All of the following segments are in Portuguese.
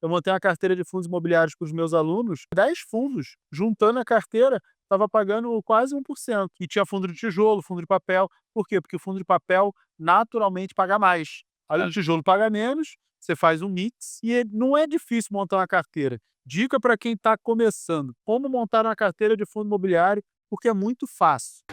eu montei uma carteira de fundos imobiliários para os meus alunos, 10 fundos, juntando a carteira, estava pagando quase 1%. E tinha fundo de tijolo, fundo de papel. Por quê? Porque o fundo de papel naturalmente paga mais. Aí o tijolo paga menos, você faz um mix e não é difícil montar uma carteira. Dica para quem está começando: como montar uma carteira de fundo imobiliário, porque é muito fácil.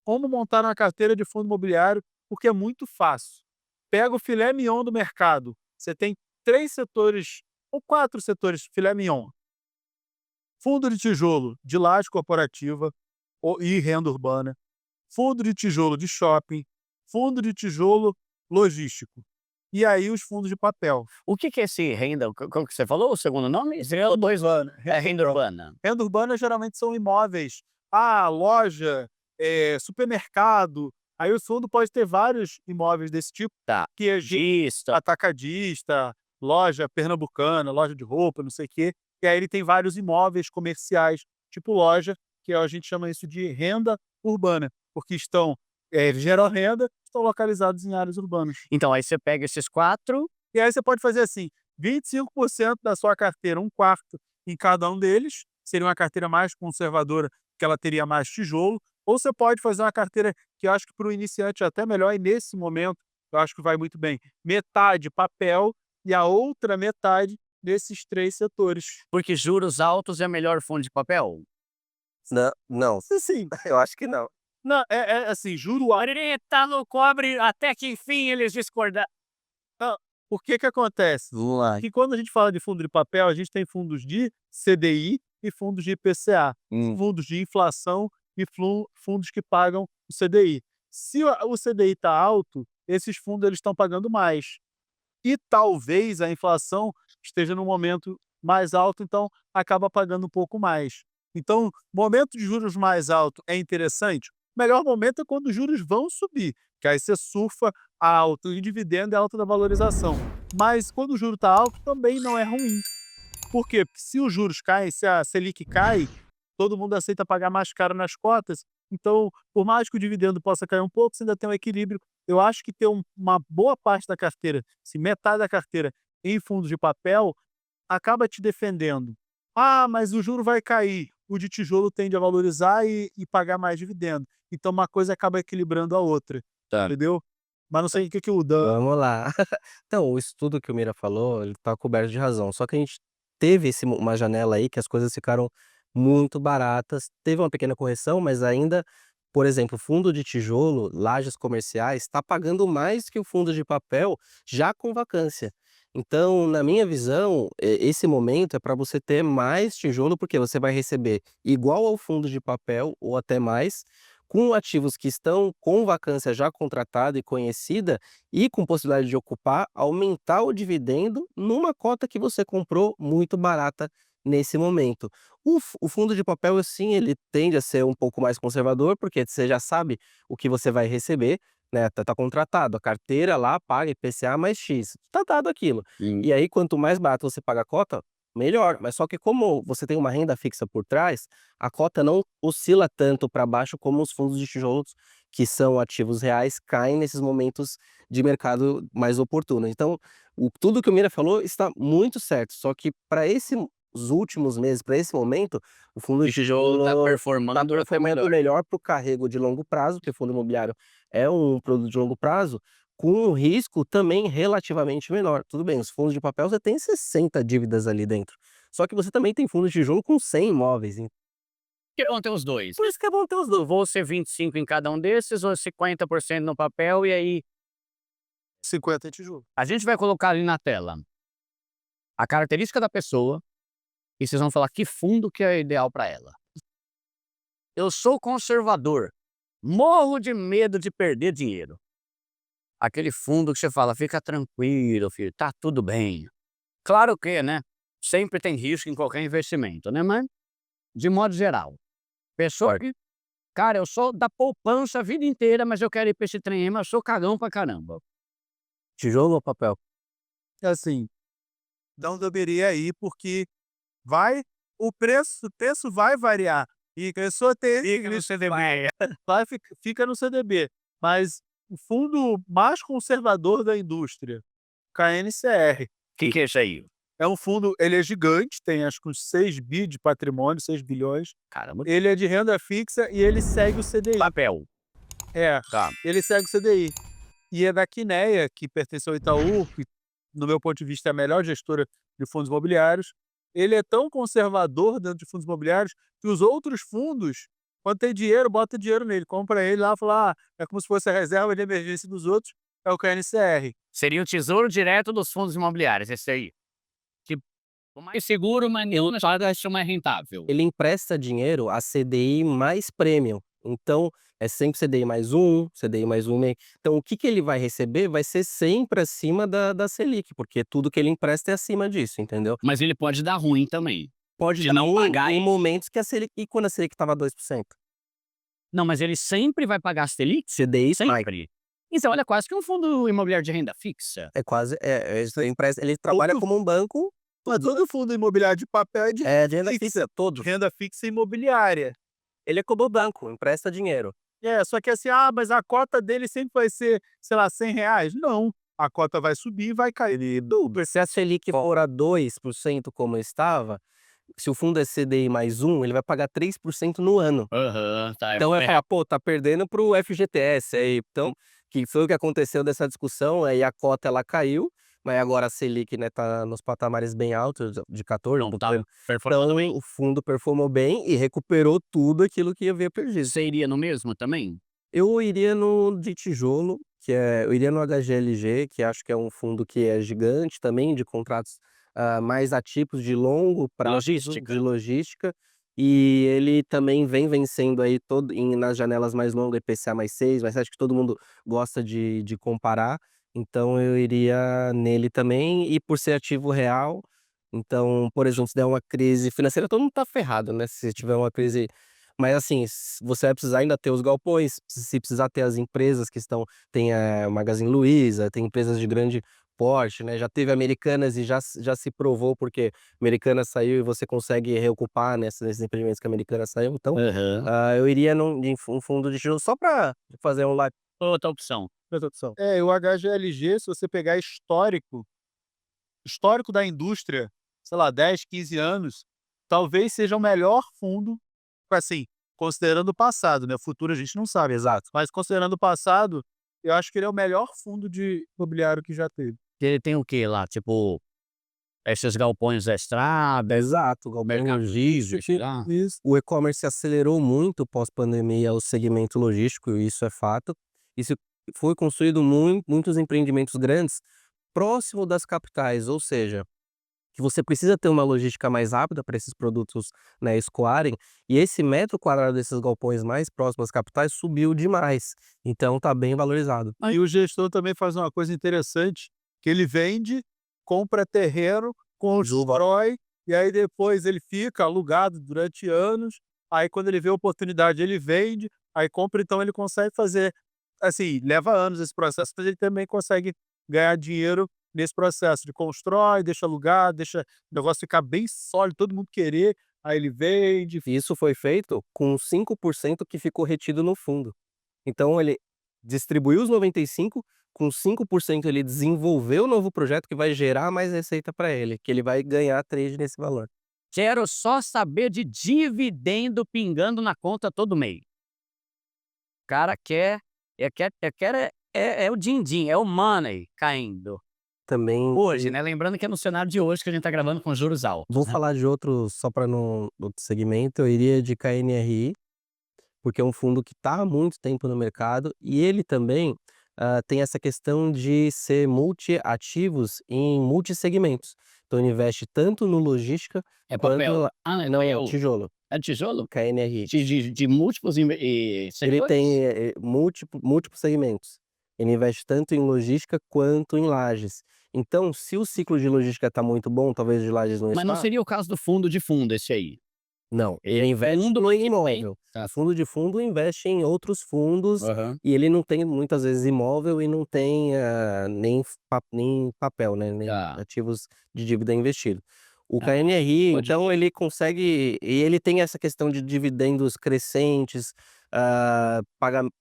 Como montar uma carteira de fundo imobiliário, porque é muito fácil. Pega o filé mignon do mercado. Você tem 3 setores ou 4 setores filé mignon. Fundo de tijolo de laje corporativa e renda urbana, fundo de tijolo de shopping, fundo de tijolo logístico. E aí os fundos de papel. O que que é esse renda, como que você falou o segundo nome? Renda urbana. É renda urbana. Renda urbana geralmente são imóveis. Loja, supermercado. Aí o fundo pode ter vários imóveis desse tipo, Tá. que é Gista. atacadista, loja pernambucana, loja de roupa, não sei o quê. E aí ele tem vários imóveis comerciais, tipo loja, que a gente chama isso de renda urbana, porque geram renda, estão localizados em áreas urbanas. Então aí você pega esses 4. E aí você pode fazer assim, 25% da sua carteira, um quarto em cada um deles, seria uma carteira mais conservadora, que ela teria mais tijolo, ou você pode fazer uma carteira que eu acho que para o iniciante é até melhor, e nesse momento eu acho que vai muito bem, metade papel e a outra metade desses 3 setores. Porque juros altos é melhor fundo de papel? Não, Sim, eu acho que não. não, é assim, juro alto. Tá no cobre até que enfim eles discordaram. O que que acontece? Vamos lá. Que quando a gente fala de fundo de papel, a gente tem fundos de CDI e fundos de IPCA, fundos de inflação e fundos que pagam o CDI. Se o CDI está alto, esses fundos eles estão pagando mais. E talvez a inflação esteja no momento mais alto, então acaba pagando um pouco mais. Então, momento de juros mais alto é interessante? O melhor momento é quando os juros vão subir, que aí você surfa alto e dividendo é alta da valorização. Mas quando o juro está alto, também não é ruim. Por quê? Porque se os juros caem, se a Selic cai, todo mundo aceita pagar mais caro nas cotas. Então, por mais que o dividendo possa cair um pouco, você ainda tem um equilíbrio. Eu acho que ter uma boa parte da carteira, se metade da carteira em fundos de papel, acaba te defendendo. Mas o juro vai cair. O de tijolo tende a valorizar e pagar mais dividendo. Então, uma coisa acaba equilibrando a outra. Tá. Entendeu? Mas não sei o que que o Dan. Vamos lá. Então, o estudo que o Mira falou, ele tá coberto de razão, só que a gente teve uma janela aí que as coisas ficaram muito baratas, teve uma pequena correção, mas ainda, por exemplo, fundo de tijolo, lajes comerciais, está pagando mais que o fundo de papel, já com vacância. Então, na minha visão, esse momento é para você ter mais tijolo, porque você vai receber igual ao fundo de papel ou até mais, com ativos que estão com vacância já contratada e conhecida e com possibilidade de ocupar, aumentar o dividendo numa cota que você comprou muito barata nesse momento. O fundo de papel, assim, ele tende a ser um pouco mais conservador, porque você já sabe o que você vai receber, né? Tá contratado, a carteira lá paga IPCA mais X, tá dado aquilo. Hum. E aí, quanto mais barato você paga a cota, melhor. Mas só que como você tem uma renda fixa por trás, a cota não oscila tanto para baixo como os fundos de tijolos, que são ativos reais, caem nesses momentos de mercado mais oportuno. Então, tudo que o Mira falou está muito certo, só que para esses últimos meses, para esse momento, o fundo O de tijolo tá tijolo performando foi muito melhor para o carrego de longo prazo, porque o fundo imobiliário é um produto de longo prazo, com um risco também relativamente menor. Tudo bem, os fundos de papel você tem 60 dívidas ali dentro, só que você também tem fundo de tijolo com 100 imóveis. que vão ter os 2. Por isso que é bom ter os 2. Vou ser 25 em cada um desses ou 50% no papel e aí 50 em tijolo. a gente vai colocar ali na tela a característica da pessoa e vocês vão falar que fundo que é ideal para ela. Eu sou conservador, morro de medo de perder dinheiro. Aquele fundo que você fala: "Fica tranquilo filho, tá tudo bem". Claro que, né, sempre tem risco em qualquer investimento, né, mas de modo geral, pessoa que: "Cara, eu sou da poupança a vida inteira, mas eu quero ir pra esse trem aí, mas eu sou cagão pra caramba". Tijolo ou papel? Assim, não deveria ir, porque vai o preço vai variar. Começou a ter Fica no CDB. fica no CDB. Mas o fundo mais conservador da indústria, KNCR, Que é isso aí? é um fundo, ele é gigante, tem acho que uns 6 bi de patrimônio, 6 bilhões. Caramba. Ele é de renda fixa e ele segue o CDI. Papel. É, Tá. ele segue o CDI. E é da Quineia, que pertence ao Itaú, que, no meu ponto de vista, é a melhor gestora de fundos imobiliários. Ele é tão conservador dentro de fundos imobiliários que os outros fundos, quando tem dinheiro, bota dinheiro nele, compra ele lá e fala: é como se fosse a reserva de emergência dos outros, é o KNCR. Seria o tesouro direto dos fundos imobiliários, esse aí. Tipo, o mais seguro, mas não acho mais rentável. Ele empresta dinheiro a CDI mais premium. Então, é sempre CDI mais 1, CDI mais 1,5. Então, o que ele vai receber vai ser sempre acima da Selic, porque tudo que ele empresta é acima disso, entendeu? Mas ele pode dar ruim também. Pode De dar não pagar em isso. momentos que a Selic... E quando a Selic estava 2%? Não, mas ele sempre vai pagar Selic? CDI mais. Sempre. Isso olha quase que um fundo imobiliário de renda fixa. É quase... ele trabalha como um banco. Mas todo fundo imobiliário de papel é de De renda fixa, todo. renda fixa imobiliária. Ele é como banco, empresta dinheiro. Só que assim, mas a cota dele sempre vai ser, sei lá, R$ 100. Não, a cota vai subir e vai cair. Se a Selic for a 2% como estava, se o fundo é CDI mais 1, ele vai pagar 3% no ano. Aham, tá. Então vai falar, pô, tá perdendo pro FGTS aí. Então, que foi o que aconteceu dessa discussão, aí a cota ela caiu, mas agora a Selic, né, tá nos patamares bem altos, de 14. Não tá Então, performando bem. o fundo performou bem e recuperou tudo aquilo que havia perdido. Você iria no mesmo também? Eu iria no de tijolo, eu iria no HGLG, que acho que é um fundo que é gigante também, de contratos mais atípicos, de longo prazo, Logística. de logística, e ele também vem vencendo aí nas janelas mais longas, IPCA mais 6, mas acho que todo mundo gosta de comparar, então eu iria nele também, e por ser ativo real, então, por exemplo, se der uma crise financeira, todo mundo tá ferrado, né, se tiver uma crise. Mas assim, você vai precisar ainda ter os galpões, se precisar ter as empresas que tem a Magazine Luiza, tem empresas de grande porte, né, já teve Americanas e já se provou, porque Americanas saiu e você consegue reocupar nesses empreendimentos que a Americanas saiu, então, Aham. eu iria em um fundo de tijolo só para fazer um live Outra opção. opção. O HGLG, se você pegar histórico da indústria, sei lá, 10, 15 anos, talvez seja o melhor fundo, assim, considerando o passado, né? O futuro a gente não sabe, Exato. mas considerando o passado, eu acho que ele é o melhor fundo de imobiliário que já teve. Ele tem o quê lá? Tipo, esses galpões da estrada, Exato, galpão mercado logístico. físico, tá? Isso. O e-commerce acelerou muito pós-pandemia o segmento logístico, e isso é fato. Isso foi construído muitos empreendimentos grandes próximo das capitais, ou seja, que você precisa ter uma logística mais rápida para esses produtos, né, escoarem, e esse metro quadrado desses galpões mais próximos às capitais subiu demais, então tá bem valorizado. Aí o gestor também faz uma coisa interessante, que ele vende, compra terreno, constrói, e aí depois ele fica alugado durante anos, aí quando ele vê a oportunidade ele vende, aí compra, então ele consegue fazer, assim, leva anos esse processo, mas ele também consegue ganhar dinheiro nesse processo de constrói, deixa alugado, deixa o negócio ficar bem sólido, todo mundo querer, aí ele vende. Isso foi feito com 5% que ficou retido no fundo. Então ele distribuiu os 95, com 5% ele desenvolveu o novo projeto que vai gerar mais receita para ele, que ele vai ganhar trade nesse valor. Quero só saber de dividendo pingando na conta todo mês. O cara quer o din-din, é o money caindo. Também Hoje, né? Lembrando que é no cenário de hoje que a gente tá gravando com juros altos, vou né? falar de outro, só para outro segmento, eu iria de KNRI, porque é um fundo que está há muito tempo no mercado e ele também tem essa questão de ser multi-ativos em multissegmentos. Então ele investe tanto no logística É quanto... papel? Não, é tijolo, É tijolo? KNRI. De múltiplos Ele setores? tem múltiplos segmentos. Ele investe tanto em logística quanto em lajes. Então, se o ciclo de logística está muito bom, talvez de lajes não Mas não está. seria o caso do fundo de fundo esse aí? Não, ele investe Fundo em imóvel. Tá. O fundo de fundo investe em outros fundos Aham. e ele não tem muitas vezes imóvel e não tem nem papel, né, nem Tá. ativos de dívida investido. O KNRI, pode então ele consegue e ele tem essa questão de dividendos crescentes,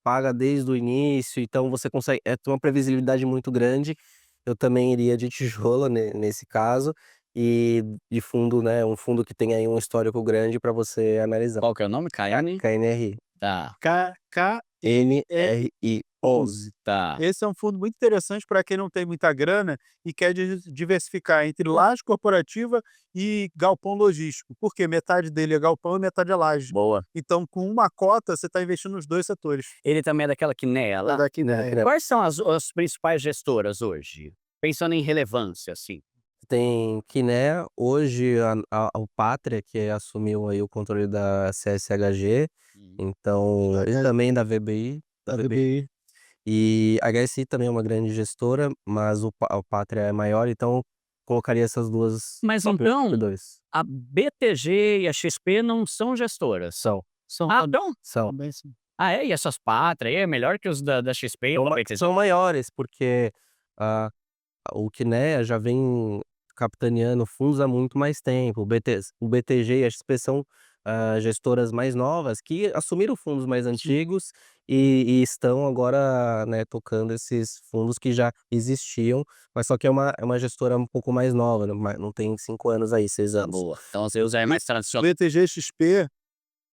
paga desde o início, então você consegue tem uma previsibilidade muito grande. Eu também iria de tijolo nesse caso, e de fundo, né, um fundo que tem aí um histórico grande para você analisar. Qual que é o nome? Caiane? KNRI. Tá, NRI 11. tá. Esse é um fundo muito interessante para quem não tem muita grana e quer diversificar entre laje corporativa e galpão logístico, porque metade dele é galpão e metade é laje. Boa. Então, com uma cota, você está investindo nos dois setores. Ele também é daquela Kinea lá? Daqui, né? Quais são as principais gestoras hoje? Pensando em relevância, assim. Tem Kinea, hoje o Pátria, que assumiu aí o controle da CSHG, então e também da VBI. E a HSI também é uma grande gestora, mas o Pátria é maior, então colocaria essas duas Mas top então, 2. a BTG e a XP não são gestoras? São, Ah, não? são. Ah, é? E essas Pátria aí é melhor que os da XP ou da BTG? São maiores, porque o Kinea já vem capitaneando fundos há muito mais tempo. O BTG e a XP são gestoras mais novas que assumiram fundos mais antigos e estão agora, né, tocando esses fundos que já existiam, mas só que é uma gestora um pouco mais nova, né, não tem 5 anos aí, 6 anos. Boa. Então, os seus é mais tradicional. BTG e XP,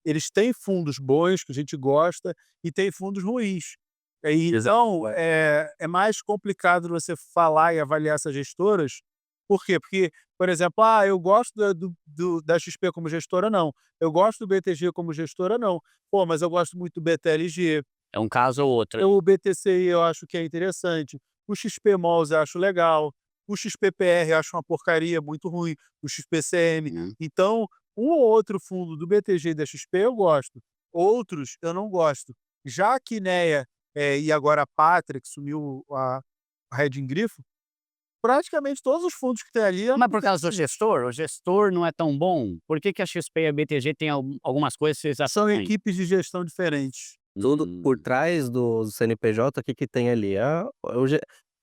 eles têm fundos bons que a gente gosta e tem fundos ruins. Então, é mais complicado você falar e avaliar essas gestoras. Por quê? Porque, por exemplo, eu gosto da XP como gestora, não. Eu gosto do BTG como gestora, não. Pô, mas eu gosto muito do BTLG. É um caso ou outro. O BTCI eu acho que é interessante. O XP Malls eu acho legal. O XPPR eu acho uma porcaria, muito ruim. O XPCM. Então, um ou outro fundo do BTG e da XP eu gosto. Outros eu não gosto. Já a Kinea e agora a Pátria, que sumiu a Red Grifo, praticamente todos os fundos que tem ali... Mas por causa do gestor? O gestor não é tão bom? Por que a XP e a BTG têm algumas coisas que vocês São acham? equipes de gestão diferentes. Tudo por trás do CNPJ, o que tem ali? O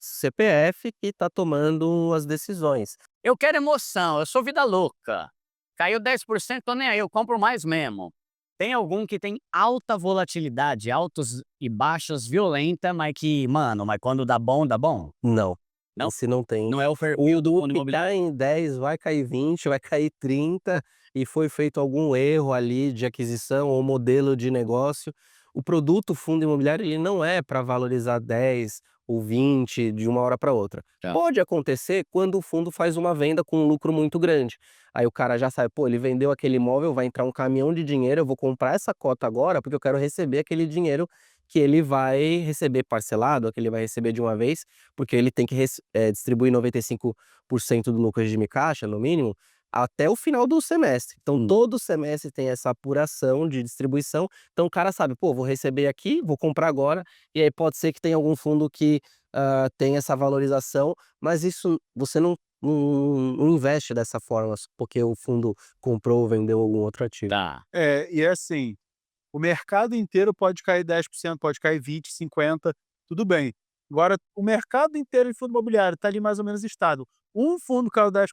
CPF que está tomando as decisões. Eu quero emoção, eu sou vida louca. Caiu 10%, tô nem aí, eu compro mais mesmo. Tem algum que tem alta volatilidade, altos e baixas violenta, mas que, mano, mas quando dá bom, dá bom? Não. Não? Esse não tem. Não é o O perfil do do fundo que imobiliário. tá em 10 vai cair 20, vai cair 30 e foi feito algum erro ali de aquisição ou modelo de negócio. O produto fundo imobiliário ele não é para valorizar 10 ou 20 de uma hora para outra. Tá. Pode acontecer quando o fundo faz uma venda com um lucro muito grande. Aí o cara já sabe, pô, ele vendeu aquele imóvel, vai entrar um caminhão de dinheiro, eu vou comprar essa cota agora porque eu quero receber aquele dinheiro que ele vai receber parcelado, que ele vai receber de uma vez, porque ele tem que distribuir 95% do lucro de regime caixa, no mínimo, até o final do semestre. Então, todo semestre tem essa apuração de distribuição. Então, o cara sabe, pô, vou receber aqui, vou comprar agora, e aí pode ser que tenha algum fundo que tenha essa valorização, mas isso você não investe dessa forma, porque o fundo comprou ou vendeu algum outro ativo. Tá. E assim, o mercado inteiro pode cair 10%, pode cair 20%, 50%, tudo bem. Agora, o mercado inteiro de fundo imobiliário está ali mais ou menos estável. Um fundo caiu 10%,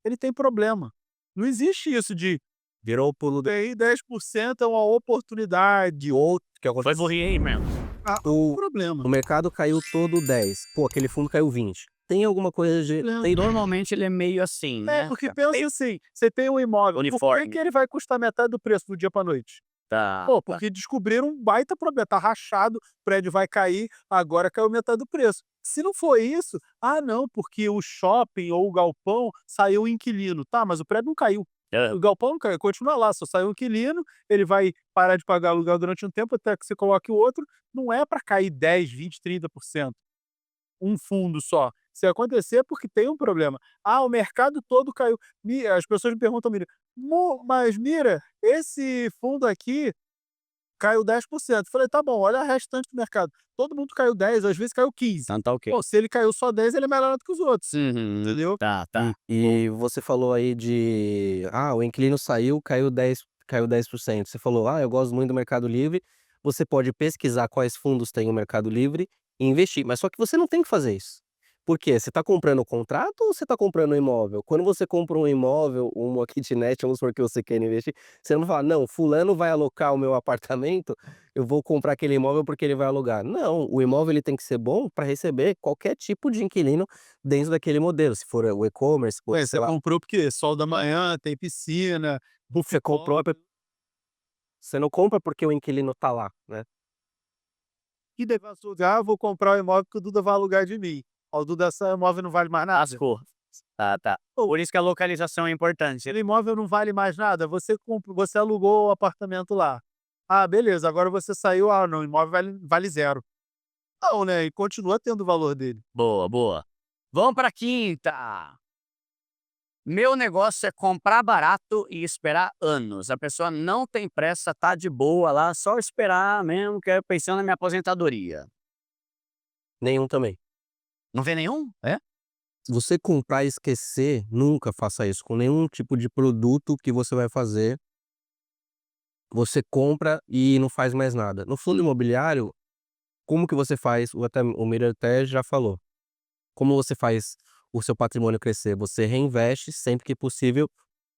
ele tem problema. Não existe isso de Virou o pulo do... aí 10% é uma oportunidade. que Foi burrinho mesmo. Problema. O mercado caiu todo 10. Pô, aquele fundo caiu 20. Tem alguma coisa de... Normalmente ele é meio assim, né? Porque pensa assim, você tem um imóvel, por Uniforme. que ele vai custar metade do preço do dia para noite? Tá. Pô, porque descobriram um baita problema, tá rachado, o prédio vai cair, agora caiu metade do preço. Se não for isso, não, porque o shopping ou o galpão saiu o inquilino. Tá, mas o prédio não caiu. O galpão não caiu, continua lá, só saiu o inquilino, ele vai parar de pagar aluguel durante um tempo até que você coloque o outro. Não é para cair 10, 20, 30%. Um fundo só. Se acontecer, é porque tem um problema. O mercado todo caiu. As pessoas me perguntam, Mira, mas Mira, esse fundo aqui caiu 10%. Falei, tá bom, olha a restante do mercado. Todo mundo caiu 10, às vezes caiu 15. Então tá ok. Pô, se ele caiu só 10, ele é melhor do que os outros. Entendeu? Tá. E você falou aí de... o inquilino saiu, caiu 10%. Você falou, eu gosto muito do Mercado Livre. Você pode pesquisar quais fundos tem o Mercado Livre e investir. Mas só que você não tem que fazer isso. Por quê? Você está comprando o contrato ou você está comprando o imóvel? Quando você compra um imóvel, uma kitnet, vamos supor que você quer investir, você não vai falar: "Não, fulano vai alocar o meu apartamento, eu vou comprar aquele imóvel porque ele vai alugar". Não, o imóvel ele tem que ser bom para receber qualquer tipo de inquilino dentro daquele modelo, se for o e-commerce, Ué, sei você lá, comprou porque sol da manhã, tem piscina, você comprou, rooftop. você não compra porque o inquilino tá lá, né. E daí vai alugar, vou comprar o imóvel que o Duda vai alugar de mim. Ó, o Duda, esse imóvel não vale mais nada. Lascou. Tá. Pô, Por isso que a localização é importante. aquele imóvel não vale mais nada, você alugou o apartamento lá. Ah, beleza, agora você saiu, ah, não, o imóvel vale zero. Não, né, e continua tendo o valor dele. Boa, boa. Vamos pra quinta. Meu negócio é comprar barato e esperar anos. A pessoa não tem pressa, tá de boa lá, só esperar mesmo, que é pensando na minha aposentadoria. Nenhum também. Não vê nenhum? É? Você comprar e esquecer, nunca faça isso com nenhum tipo de produto que você vai fazer. Você compra e não faz mais nada. No fundo imobiliário, como que você faz, o Miller até já falou, como você faz o seu patrimônio crescer? Você reinveste sempre que possível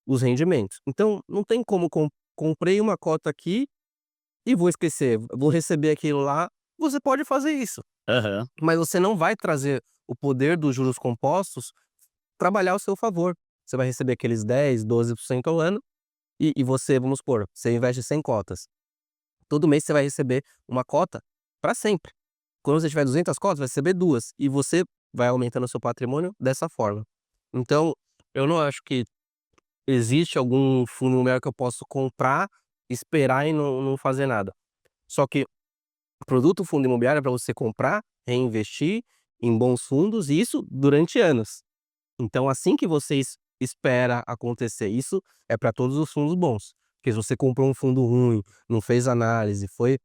os rendimentos. Então, não tem como comprei uma cota aqui e vou esquecer, vou receber aquilo lá. Você pode fazer isso, Aham. mas você não vai trazer o poder dos juros compostos trabalhar ao seu favor. Você vai receber aqueles 10, 12% ao ano e você, vamos supor, você investe 100 cotas. Todo mês você vai receber uma cota para sempre. Quando você tiver 200 cotas, vai receber 2 e você vai aumentando o seu patrimônio dessa forma. Então, eu não acho que existe algum fundo imobiliário que eu posso comprar, esperar e não fazer nada. Só que produto fundo imobiliário é para você comprar, reinvestir em bons fundos e isso durante anos. Então assim que você espera acontecer isso, é para todos os fundos bons. Porque se você comprou um fundo ruim, não fez análise, foi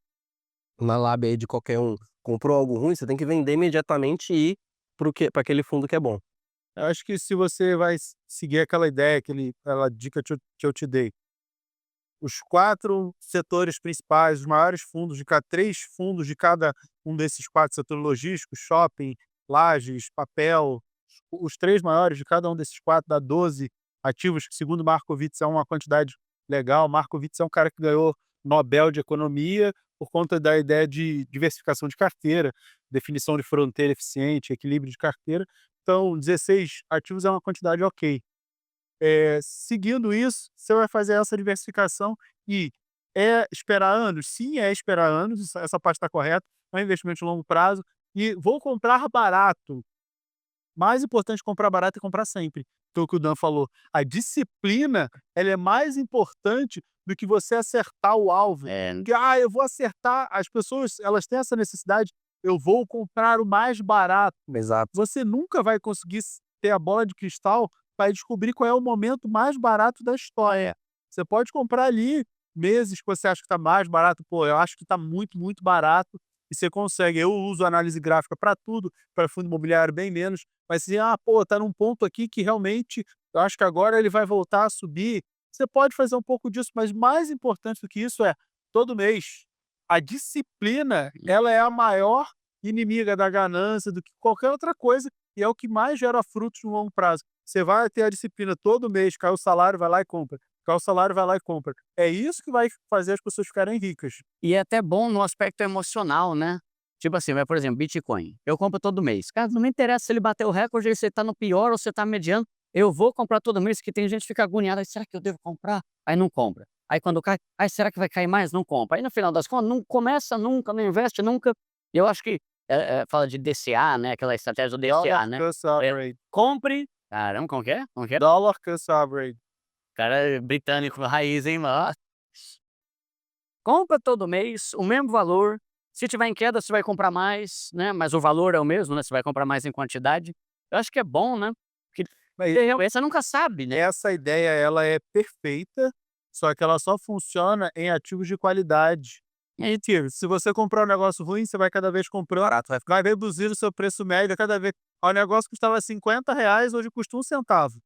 na lábia aí de qualquer um, comprou algo ruim, você tem que vender imediatamente e ir para aquele fundo que é bom. Eu acho que se você vai seguir aquela ideia, aquela dica que eu te dei, os 4 setores principais, os maiores fundos de cada 3 fundos de cada um desses 4 setores logísticos, shopping, lajes, papel, os 3 maiores de cada um desses 4 dá 12 ativos, que segundo Markowitz é uma quantidade legal. Markowitz é um cara que ganhou Nobel de Economia por conta da ideia de diversificação de carteira, definição de fronteira eficiente, equilíbrio de carteira. Então 16 ativos é uma quantidade ok. Seguindo isso, você vai fazer essa diversificação e é esperar anos? Sim, é esperar anos, essa parte está correta, é um investimento de longo prazo e vou comprar barato. Mais importante comprar barato e comprar sempre, foi o que o Dan falou. A disciplina, ela é mais importante do que você acertar o alvo. É, Que, ah, eu vou acertar, as pessoas, elas têm essa necessidade, eu vou comprar o mais barato. Exato. Você nunca vai conseguir ter a bola de cristal para descobrir qual é o momento mais barato da história. Você pode comprar ali meses que você acha que está mais barato, pô, eu acho que está muito, muito barato, e você consegue. Eu uso análise gráfica para tudo, para fundo imobiliário bem menos, mas se, ah, pô, tá num ponto aqui que realmente eu acho que agora ele vai voltar a subir. Você pode fazer um pouco disso, mas mais importante do que isso é todo mês. A disciplina, ela é a maior inimiga da ganância do que qualquer outra coisa e é o que mais gera frutos no longo prazo. Você vai ter a disciplina todo mês, cai o salário, vai lá e compra. Cai o salário, vai lá e compra. É isso que vai fazer as pessoas ficarem ricas. e é até bom no aspecto emocional, né. Tipo assim, vai, por exemplo, Bitcoin, eu compro todo mês. Cara, não me interessa se ele bater o recorde, se ele tá no pior ou se tá mediano, eu vou comprar todo mês, que tem gente que fica agoniada: "Ai, será que eu devo comprar?" Aí não compra. Aí quando cai: "Ai, será que vai cair mais?" Não compra. Aí no final das contas não começa nunca, não investe nunca. Eu acho que, fala de DCA, né, aquela estratégia do DCA, Dollar né. cost É, average. compre caramba, como que é? Como que é? Dollar cost average. Cara é britânico raiz, hein, mano. Compra todo mês o mesmo valor, se tiver em queda você vai comprar mais, né, mas o valor é o mesmo, né, você vai comprar mais em quantidade. Eu acho que é bom, né, porque Mas você nunca sabe, né. essa ideia, ela é perfeita, só que ela só funciona em ativos de qualidade. E tiro, se você comprar um negócio ruim, você vai cada vez comprando barato, vai reduzir o seu preço médio cada vez. O negócio custava R$ 50, hoje custa 1 centavo.